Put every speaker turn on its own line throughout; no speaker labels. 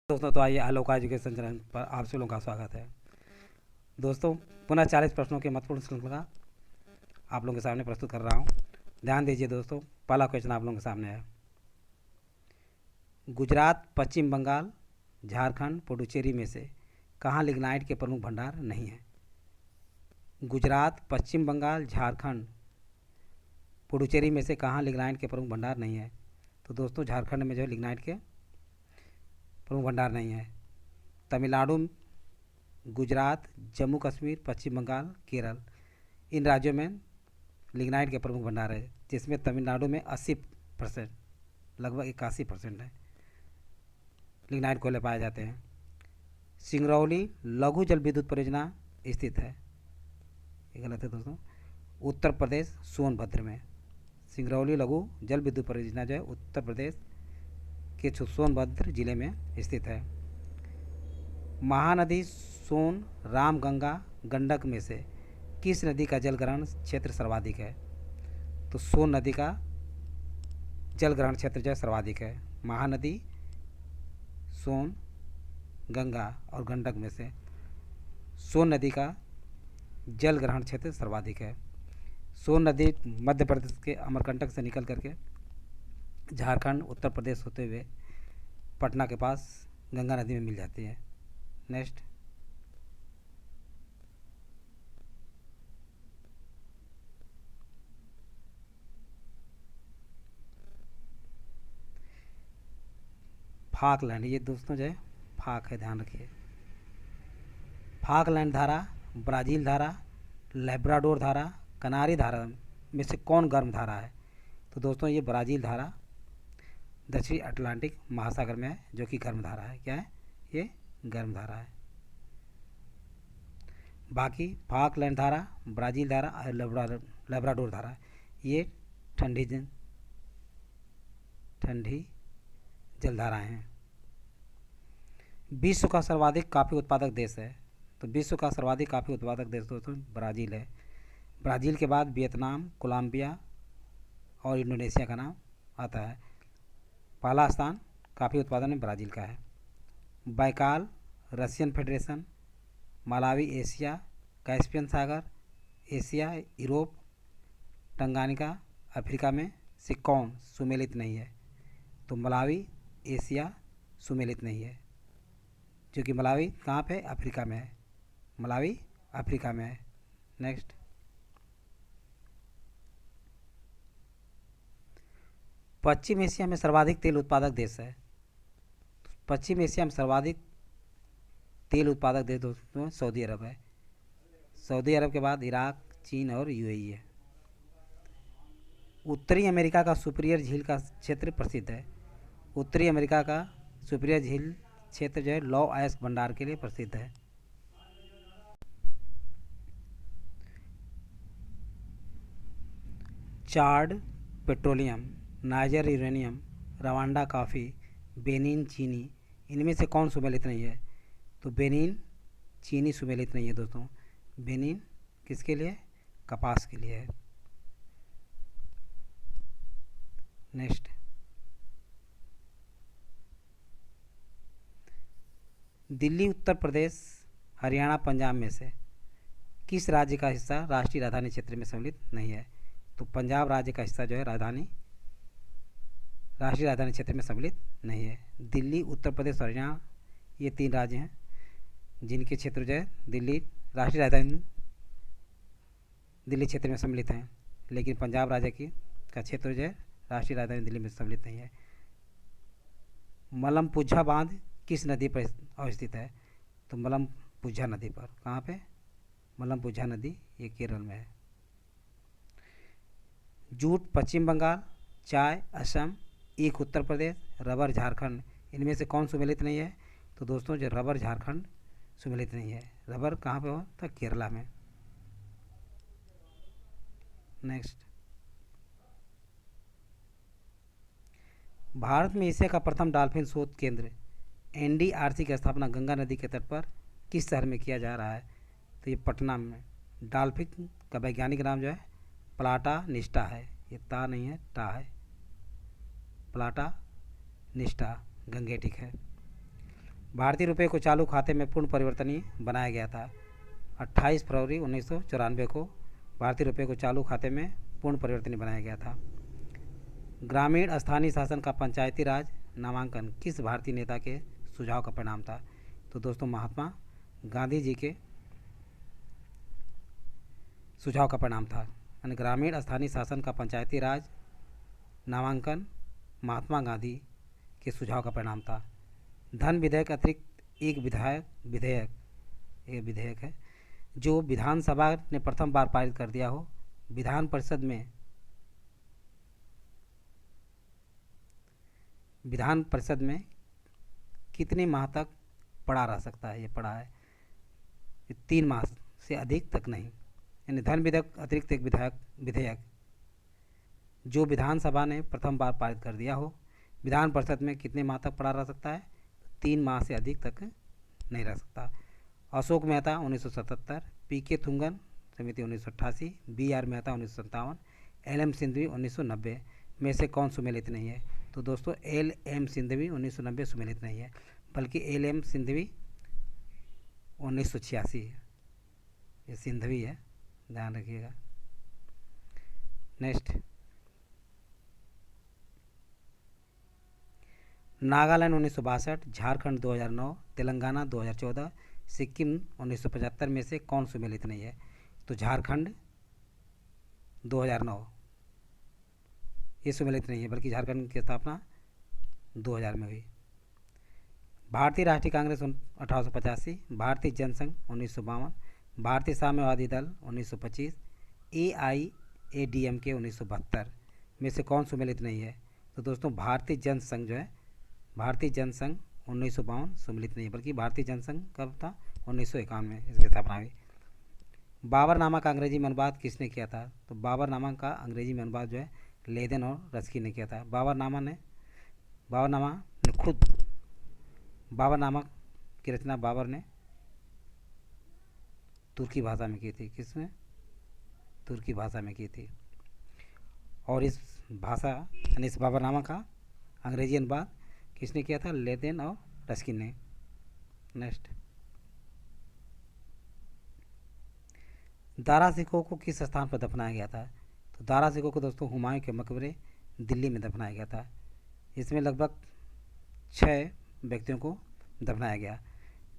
दोस्तों, तो आइए आलोका एजुकेशन चैनल पर आप सभी लोगों का स्वागत है। दोस्तों, पुनः 40 प्रश्नों की महत्वपूर्ण श्रृंखला आप लोगों के सामने प्रस्तुत कर रहा हूँ। ध्यान दीजिए दोस्तों, पहला क्वेश्चन आप लोगों के सामने है। गुजरात, पश्चिम बंगाल, झारखंड, पुडुचेरी में से कहाँ लिग्नाइट के प्रमुख भंडार नहीं है? गुजरात, पश्चिम बंगाल, झारखंड, पुडुचेरी में से कहाँ लिग्नाइट के प्रमुख भंडार नहीं है? तो दोस्तों, झारखंड में जो है लिग्नाइट के प्रमुख भंडार नहीं है। तमिलनाडु, गुजरात, जम्मू कश्मीर, पश्चिम बंगाल, केरल, इन राज्यों में लिग्नाइट के प्रमुख भंडार है, जिसमें तमिलनाडु में 80%, लगभग 81% है, लिग्नाइट कोयले पाए जाते हैं। सिंगरौली लघु जल विद्युत परियोजना स्थित है, ये गलत है दोस्तों। उत्तर प्रदेश सोनभद्र में सिंगरौली लघु जल विद्युत परियोजना जो है उत्तर प्रदेश के सोनभद्र जिले में स्थित है। महानदी सोन, राम, गंगा, गंडक में से किस नदी का जलग्रहण क्षेत्र सर्वाधिक है? तो सोन नदी का जलग्रहण क्षेत्र जो है सर्वाधिक है। महानदी, सोन, गंगा और गंडक में से सोन नदी का जलग्रहण क्षेत्र सर्वाधिक है। सोन नदी मध्य प्रदेश के अमरकंटक से निकल करके झारखंड, उत्तर प्रदेश होते हुए पटना के पास गंगा नदी में मिल जाती है। नेक्स्ट, फाकलैंड, ये दोस्तों जो है फाक है, ध्यान रखिए। फाकलैंड धारा, ब्राज़ील धारा, लेब्राडोर धारा, कनारी धारा में से कौन गर्म धारा है? तो दोस्तों, ये ब्राज़ील धारा दक्षिणी अटलांटिक महासागर में है, जो कि गर्म धारा है। क्या है? ये गर्म धारा है। बाकी फाकलैंड धारा, ब्राज़ील धारा और लेब्राडोर धारा ये ठंडी जलधाराएँ हैं। विश्व का सर्वाधिक कॉफ़ी उत्पादक देश है? तो विश्व का सर्वाधिक कॉफ़ी उत्पादक देश दोस्तों ब्राज़ील है। ब्राज़ील के बाद वियतनाम, कोलंबिया और इंडोनेशिया का नाम आता है। पहला स्थान कॉफ़ी उत्पादन में ब्राज़ील का है। Baikal Russian Federation, Malawi Asia, Caspian सागर एशिया, यूरोप, टंगानिका अफ्रीका में से कौन सुमेलित नहीं है? तो मलावी एशिया सुमेलित नहीं है, जो कि मलावी कहाँ पे? अफ्रीका में है। मलावी अफ्रीका में है। नेक्स्ट, पश्चिम एशिया में सर्वाधिक तेल उत्पादक देश है? पश्चिम एशिया में सर्वाधिक तेल उत्पादक देश दोस्तों सऊदी अरब है। सऊदी अरब के बाद इराक, चीन और यूएई है। उत्तरी अमेरिका का सुपीरियर झील का क्षेत्र प्रसिद्ध है। उत्तरी अमेरिका का सुपीरियर झील क्षेत्र जो है लौ अयस्क भंडार के लिए प्रसिद्ध है। Chad petroleum, Niger uranium, Rwanda coffee, Benin चीनी, इनमें से कौन सुमेलित नहीं है? तो बेनिन चीनी सुमेलित नहीं है दोस्तों। बेनिन किसके लिए? कपास के लिए है। नेक्स्ट, दिल्ली, उत्तर प्रदेश, हरियाणा, पंजाब में से किस राज्य का हिस्सा राष्ट्रीय राजधानी क्षेत्र में सम्मिलित नहीं है? तो पंजाब राज्य का हिस्सा जो है राष्ट्रीय राजधानी क्षेत्र में सम्मिलित नहीं है। दिल्ली, उत्तर प्रदेश, हरियाणा ये 3 राज्य हैं जिनके क्षेत्र जो है दिल्ली राष्ट्रीय राजधानी दिल्ली क्षेत्र में सम्मिलित हैं, लेकिन पंजाब राज्य का क्षेत्र जो है राष्ट्रीय राजधानी दिल्ली में सम्मिलित नहीं है। मलमपुझा बांध किस नदी पर अवस्थित है? तो मलमपुझा नदी पर। कहाँ पे? मलमपुझा नदी, ये केरल में है। जूट पश्चिम बंगाल, चाय असम, ईख उत्तर प्रदेश, रबर झारखंड, इनमें से कौन सुमेलित नहीं है? तो दोस्तों, जो रबर झारखंड सुमेलित नहीं है। रबर कहाँ पे हो? तो केरला में। नेक्स्ट, भारत में एशिया का प्रथम डॉल्फिन शोध केंद्र एनडीआरसी की स्थापना गंगा नदी के तट पर किस शहर में किया जा रहा है? तो ये पटना में। डॉल्फिन का वैज्ञानिक नाम जो है प्लाटा निस्टा है। ये ता नहीं है, टा है। प्लाटा निस्टा गंगेटिक है। भारतीय रुपये को चालू खाते में पूर्ण परिवर्तनीय बनाया गया था। 28 फरवरी 1994 को भारतीय रुपये को चालू खाते में पूर्ण परिवर्तनीय बनाया गया था। ग्रामीण स्थानीय शासन का पंचायती राज नामांकन किस भारतीय नेता के सुझाव का परिणाम था? तो दोस्तों महात्मा गांधी जी के सुझाव का परिणाम था। यानी ग्रामीण स्थानीय शासन का पंचायती राज नामांकन महात्मा गांधी के सुझाव का परिणाम था। धन विधेयक अतिरिक्त एक विधेयक है जो विधानसभा ने प्रथम बार पारित कर दिया हो। विधान परिषद में कितने माह तक पड़ा रह सकता है? ये पड़ा है 3 माह से अधिक तक नहीं। यानी धन विधेयक अतिरिक्त एक विधेयक जो विधानसभा ने प्रथम बार पारित कर दिया हो, विधान परिषद में कितने माह तक पड़ा रह सकता है? 3 माह से अधिक तक नहीं रह सकता। अशोक मेहता 1977, पीके थुंगन समिति 1988, BR मेहता 1957, LM सिंधवी 1990 में से कौन सुमेलित नहीं है? तो दोस्तों LM सिंधवी 1990 सुमेलित नहीं है, बल्कि LM सिंधवी 1986 है। ये सिंधवी है, ध्यान रखिएगा। नेक्स्ट, नागालैंड 1962, झारखंड 2009, तेलंगाना 2014, सिक्किम 1975 में से कौन सुमेलित नहीं है? तो झारखंड 2009 ये सुमेलित नहीं है, बल्कि झारखंड की स्थापना 2000 में हुई। भारतीय राष्ट्रीय कांग्रेस 1885, भारतीय जनसंघ 1952, भारतीय साम्यवादी दल 1925, AIADMK 1972 में से कौन सुमेलित नहीं है? तो दोस्तों भारतीय जनसंघ जो है, भारतीय जनसंघ 1952 सुमेलित नहीं, बल्कि भारतीय जनसंघ कब था? 1951 में इसकी स्थापना हुई। बाबरनामा का अंग्रेजी में अनुवाद किसने किया था? तो बाबरनामा का अंग्रेजी में अनुवाद जो है लेदेन और रस्की ने किया था। बाबरनामा ने खुद बाबरनामा की रचना बाबर ने तुर्की भाषा में की थी। किसने? तुर्की भाषा में की थी। और इस भाषा यानी इस बाबरनामा का अंग्रेजी अनुवाद किसने किया था? लेदेन और रस्किन ने। नेक्स्ट, दारा सिकों को किस स्थान पर दफनाया गया था? तो दारा सिकों को दोस्तों हुमायूं के मकबरे दिल्ली में दफनाया गया था। इसमें लगभग 6 व्यक्तियों को दफनाया गया।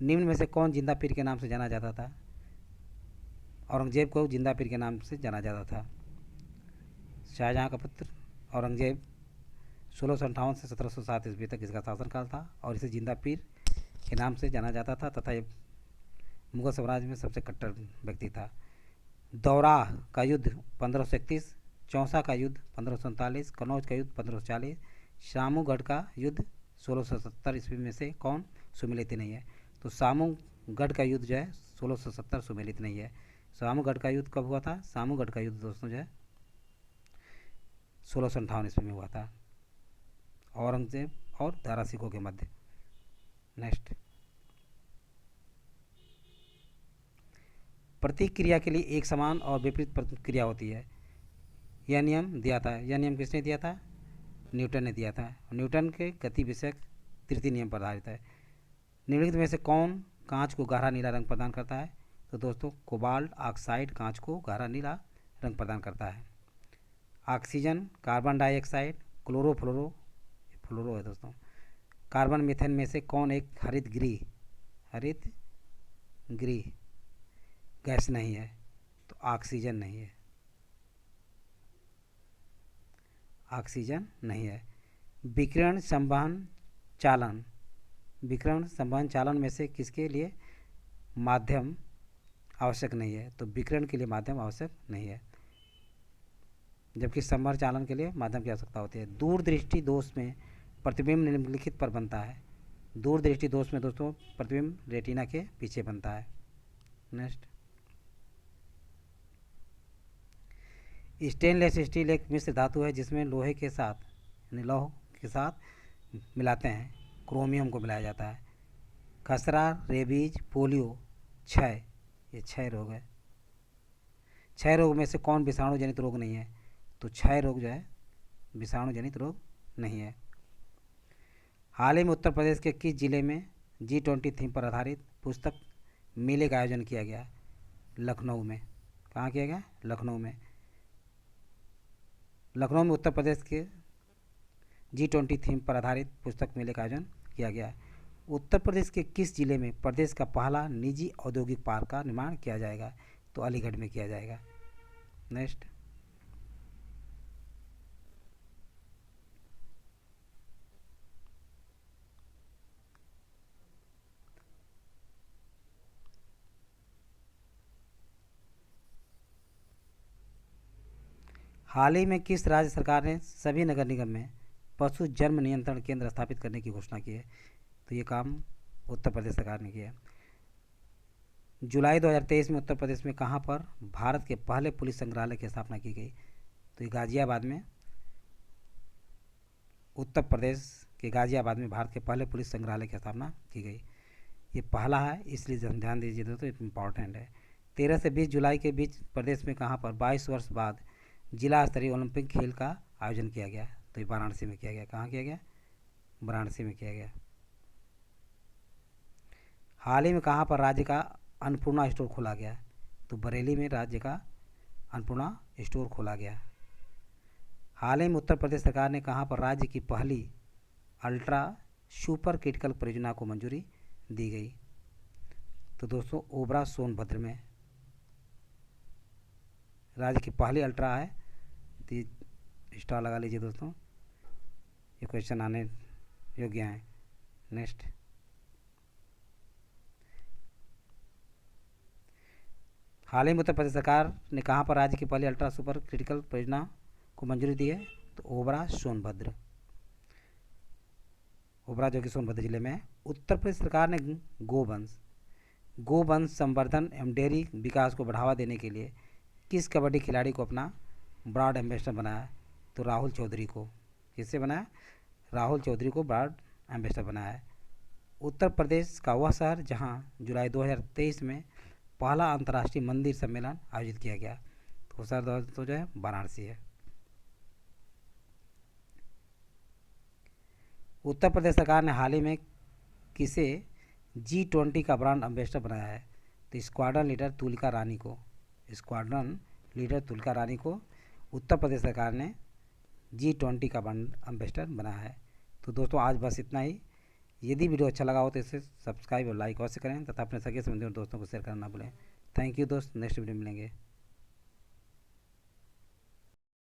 निम्न में से कौन जिंदा पीर के नाम से जाना जाता था? औरंगजेब को जिंदा पीर के नाम से जाना जाता था। शाहजहाँ का पुत्र औरंगजेब 1658 से 1707 ईस्वी तक इसका शासनकाल था और इसे जिंदा पीर के नाम से जाना जाता था तथा ये मुगल साम्राज्य में सबसे कट्टर व्यक्ति था। दौराह का युद्ध 1531, चौसा का युद्ध 1539, कनौज का युद्ध 1540, शामूगढ़ का युद्ध 1670 ईस्वी में से कौन सुमेलित नहीं है? तो शामूगढ़ का युद्ध जो है 1670 सुमेलित नहीं है। शामूगढ़ का युद्ध कब हुआ था? शामूगढ़ का युद्ध दोस्तों जो है 1658 ईस्वी में हुआ था, औरंगजेब और दारा सिकों के मध्य। नेक्स्ट, प्रतिक्रिया के लिए एक समान और विपरीत प्रतिक्रिया होती है। यह नियम दिया था। यह नियम किसने दिया था? न्यूटन ने दिया था। न्यूटन के गति विषयक तृतीय नियम पर आधारित है। निम्नलिखित में से कौन कांच को गहरा नीला रंग प्रदान करता है? तो दोस्तों कोबाल्ट ऑक्साइड कांच को गहरा नीला रंग प्रदान करता है। ऑक्सीजन, कार्बन डाइऑक्साइड, फ्लोरो है दोस्तों, कार्बन मीथेन में से कौन एक हरित गृह गैस नहीं है? तो ऑक्सीजन नहीं है, ऑक्सीजन नहीं है। विकिरण संवहन चालन में से किसके लिए माध्यम आवश्यक नहीं है? तो विकिरण के लिए माध्यम आवश्यक नहीं है, जबकि संवहन चालन के लिए माध्यम की आवश्यकता होती है। दूरदृष्टि दोष में प्रतिबिंब निम्नलिखित पर बनता है। दूरदृष्टि दोष में दोस्तों प्रतिबिंब रेटिना के पीछे बनता है। नेक्स्ट, स्टेनलेस स्टील एक मिश्र धातु है जिसमें लोहे के साथ यानी लौह के साथ मिलाते हैं क्रोमियम को मिलाया जाता है। खसरा, रेबीज, पोलियो, क्षय, ये क्षय रोग है। क्षय रोग में से कौन विषाणु जनित रोग नहीं है? तो क्षय रोग जो है विषाणु जनित रोग नहीं है। हाल ही में उत्तर प्रदेश के किस जिले में G20 थीम पर आधारित पुस्तक मेले का आयोजन किया गया लखनऊ में। कहाँ किया गया? लखनऊ में। लखनऊ में उत्तर प्रदेश के G20 थीम पर आधारित पुस्तक मेले का आयोजन किया गया। उत्तर प्रदेश के किस जिले में प्रदेश का पहला निजी औद्योगिक पार्क का निर्माण किया जाएगा? तो अलीगढ़ में किया जाएगा। नेक्स्ट, हाल ही में किस राज्य सरकार ने सभी नगर निगम में पशु जन्म नियंत्रण केंद्र स्थापित करने की घोषणा की है? तो ये काम उत्तर प्रदेश सरकार ने किया है। जुलाई 2023 में उत्तर प्रदेश में कहाँ पर भारत के पहले पुलिस संग्रहालय की स्थापना की गई? तो ये गाजियाबाद में, उत्तर प्रदेश के गाजियाबाद में भारत के पहले पुलिस संग्रहालय की स्थापना की गई। ये पहला है, इसलिए ध्यान दीजिए दोस्तों, इम्पॉर्टेंट है। 13 से 20 जुलाई के बीच प्रदेश में कहाँ पर 22 वर्ष बाद जिला स्तरीय ओलंपिक खेल का आयोजन किया गया? तो ये वाराणसी में किया गया। कहाँ किया गया? वाराणसी में किया गया। हाल ही में कहाँ पर राज्य का अन्नपूर्णा स्टोर खोला गया? तो बरेली में राज्य का अन्नपूर्णा स्टोर खोला गया। हाल ही में उत्तर प्रदेश सरकार ने कहाँ पर राज्य की पहली अल्ट्रा सुपर क्रिटिकल परियोजना को मंजूरी दी गई? तो दोस्तों ओबरा सोनभद्र में राज्य की पहली अल्ट्रा है। तो स्टार लगा लीजिए दोस्तों, ये क्वेश्चन आने योग्य है। नेक्स्ट, हाल ही में उत्तर प्रदेश सरकार ने कहाँ पर राज्य की पहली अल्ट्रा सुपर क्रिटिकल परियोजना को मंजूरी दी है? तो ओबरा सोनभद्र, ओबरा जो कि सोनभद्र जिले में है। उत्तर प्रदेश सरकार ने गोवंश संवर्धन एवं डेयरी विकास को बढ़ावा देने के लिए किस कबड्डी खिलाड़ी को अपना ब्रांड एम्बेसडर बनाया? तो राहुल चौधरी को। किससे बनाया? राहुल चौधरी को ब्रांड एम्बेसडर बनाया है। उत्तर प्रदेश का वह शहर जहां जुलाई 2023 में पहला अंतर्राष्ट्रीय मंदिर सम्मेलन आयोजित किया गया? तो शहर दोस्तों जो है वाराणसी है। उत्तर प्रदेश सरकार ने हाल ही में किसे G20 का ब्रांड एम्बेसडर बनाया है? तो स्क्वाड्रन लीडर तुलिका रानी को। स्क्वाड्रन लीडर तुलिका रानी को उत्तर प्रदेश सरकार ने G20 का ब्रांड एम्बेसडर बनाया है। तो दोस्तों आज बस इतना ही। यदि वीडियो अच्छा लगा हो तो इसे सब्सक्राइब और लाइक अवश्य करें तथा अपने सगे संबंधियों और दोस्तों को शेयर करना ना भूलें। थैंक यू दोस्त, नेक्स्ट वीडियो मिलेंगे।